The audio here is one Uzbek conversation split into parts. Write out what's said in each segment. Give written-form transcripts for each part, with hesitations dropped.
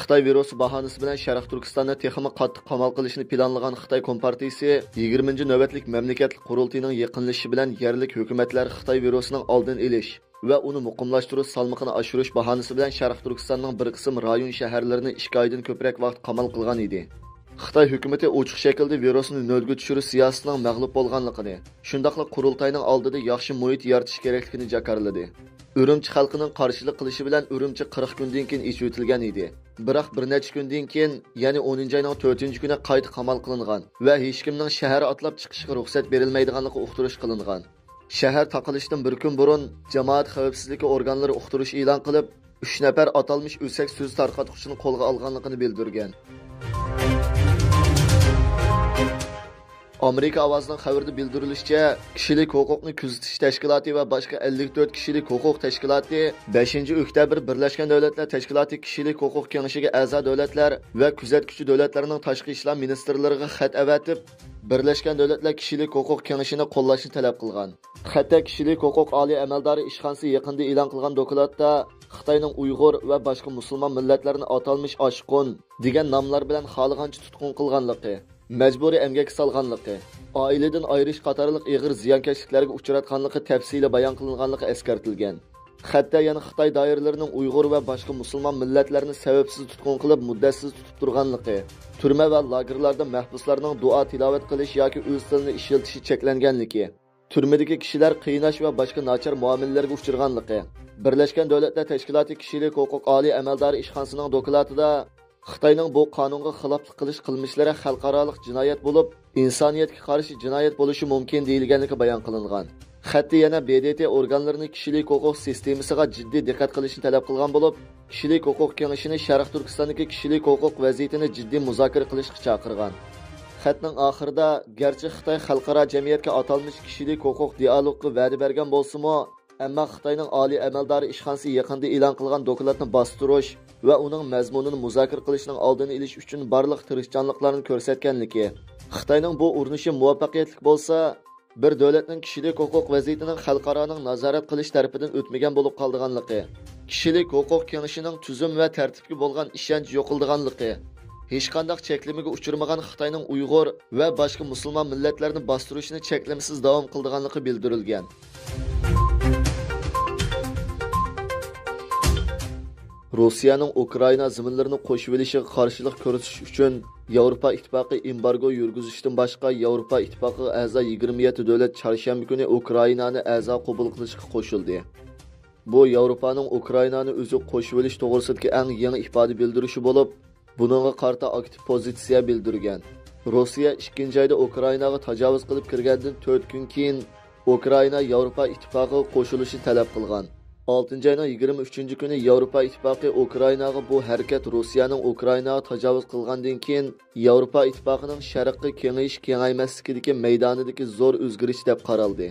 Xitoy virusi bahanasi bilan Sharq Turkistonni texmi qattiq qamal qilishni planlagan Xitoy Kompartiyasi 20 navbatlik mamlakatlik qurultiyining yaqinlashishi bilan yerlik hukumatlar Xitoy virusining oldini olish va uni muqimlashtirish salmoqini oshirish bahanasi bilan Sharq Turkistonning bir qism rayon shaharlarini 2 oydan ko'proq vaqt qamal qilgan edi. Xitoy hukumati ochiq shaklda virusni nolga tushirish siyosatining mag'lub bo'lganligini, shundaqla qurultayning oldida yaxshi muhit yaratish kerakligini jakarladi. Urumchi xalqining qarshilik qilishi bilan Urumchi 40 kundan keyin ish o'tilgan edi. Biroq bir necha kundan keyin, ya'ni 10-oyning 4-kuni qayta qamal qilingan va hech kimning shahar atlab chiqishga ruxsat berilmaydiganligi uqtirish qilingan. Shahar taqilishdan bir kun burun jamoat xavfsizligi organlari uqtirish e'lon qilib, 3 nafar atalmish o'sak so'z tarqatuvchini qo'lga olganligini bildirgan. Amerika ovozining xabarida bildirilishicha, kishilik huquqni kuzatish tashkiloti va boshqa 54 kishilik huquq tashkiloti 5-oktyabr Birlashgan Davlatlar Tashkiloti kishilik huquq kengashiga a'zo davlatlar va kuzatuvchi davlatlarning tashqi ishlar ministrlariga xat avatib, Birlashgan Davlatlar kishilik huquq kengashini qo'llashni talab qilgan. Xatda kishilik huquq oliy amaldori ishxonasi yaqinda e'lon qilgan dokladda Xitoyning Uyg'ur va boshqa musulmon millatlarini atalmish oshqon degan nomlar bilan xohlagancha tutqun qilganligi, majburiy emgak solganligi, oiladan ayirish qatorliq ig'ir ziyonkashliklarga uchratganligi tafsili bayon qilinganligi eskartilgan. Xatda yana Xitoy doiralarining Uyg'ur va boshqa musulmon millatlarini sababsiz tutqun qilib, muddatsiz tutib turganligi, turma va lagerlarda mahbuslarning duo tilovat qilish yoki o'z tilini ishlatilishi cheklanganligi, turmadagi kishilar qiynash va boshqa nachar muomalalarga uchraganligi, Birlashgan Davlatlar Tashkiloti kishilik huquq oliy amaldori ishxonasining dokladida Xitoyning bu qonunga xiloflik qilish qilmishlari xalqaroliq jinoyat bo'lib, insoniyatga qarshi jinoyat bo'lishi mumkin deyilganligi bayon qilingan. Xatda yana BDT organlarini kishilik huquq sistemasiga jiddiy diqqat qilishni talab qilgan bo'lib, kishilik huquq kengashini Sharq Turkistondagi kishilik huquq vaziyatini jiddiy muzokara qilishga chaqirgan. Xatning oxirida garchi Xitoy xalqaro jamiyatga atalmish kishilik huquq dialogga va'da bergan bo'lsa-mu, ammo Xitoyning oliy amaldori ishxonasi yaqinda e'lon qilgan dokladni bostirish va uning mazmunini muzokara qilishning oldini olish uchun barliq tirishchanliklarni ko'rsatganligi, Xitoyning bu urinishi muvaffaqiyatli bo'lsa, bir davlatning kishilik huquq vaziyatining xalqaroning nazorat qilish tarafidan o'tmagan bo'lib qolganligi, kishilik huquq kengashining tuzum va tartibga bo'lgan ishonch yo'qolganligi, hech qanday cheklamaga uchirmagan Xitoyning Uyg'ur va boshqa musulmon millatlarni bostirishni cheklamasiz davom qilganligi bildirilgan. Rossiyaning Ukraina ziminlarini qo'shib olishiga qarshilik ko'rsatish uchun Yevropa Ittifoqi embargo yurgizishdan boshqa Yevropa Ittifoqiga a'zo 27 davlat chorshanba kuni Ukrainani a'zo qabul qilishga qo'shildi. Bu Yevropaning Ukrainani o'zi qo'shib olish to'g'risidagi eng yangi ifoda bildirishi bo'lib, buningga qarta aktiv pozitsiya bildirgan. Rossiya 2-oyda Ukrainaga tajovuz qilib kirgandan 4 kun keyin Ukraina Yevropa Ittifoqiga qo'shilishni talab qilgan. 6-oyning 23-kuni Yevropa Ittifoqi Ukrainaga bu harakat Rossiyaning Ukrainaga tajovuz qilgandan keyin Yevropa Ittifoqining sharqqa kengayish kengaymasligidagi maydonidagi zo'r o'zgarish deb qaraldi.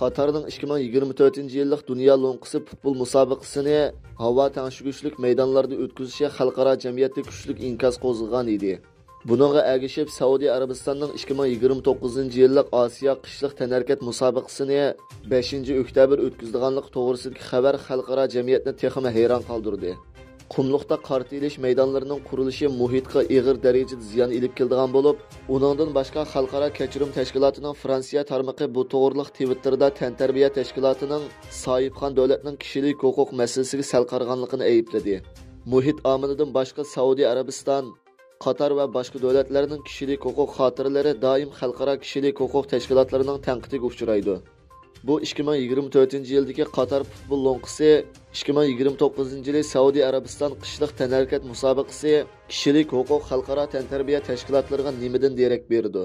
Qatarning 2024-yillik Dunyo lo'nqisi futbol musobaqasini havo tangshiguchlik maydonlarida o'tkazishi xalqaro jamiyatda kuchli inkas qo'zg'agan edi. Buningga ergashib Saudiya Arabistonning 2029-yillik Osiyo qishliq tanarkat musobaqasini 5-oktyabr o'tkazilganligi to'g'risidagi xabar xalqaro jamiyatni texmi hayron qoldirdi. Qumliqda qarta ilish maydonlarining qurilishi muhitga og'ir darajada ziyon elib keldigan bo'lib, uningdan boshqa xalqaro kechirim tashkilotining Fransiya tarmoqi bu to'g'riliq Twitterda tantarbiya tashkilotining sohibxon davlatning kishilik huquq masalasiga sal qarag'anligini aybladi. Muhit omilidan boshqa Saudiya Arabiston, Qatar va boshqa davlatlarning kishilik huquq xotiralari doim xalqaro kishilik huquq tashkilotlarining tanqidiga uchraydi. Bu 2024-yildagi Qatar futbol lo'nqisi, 2029-yil Saudiya Arabiston qishliq tanarkat musobaqasi kishilik huquq xalqaro tantarbiya tashkilotlariga nimadan derak berdi?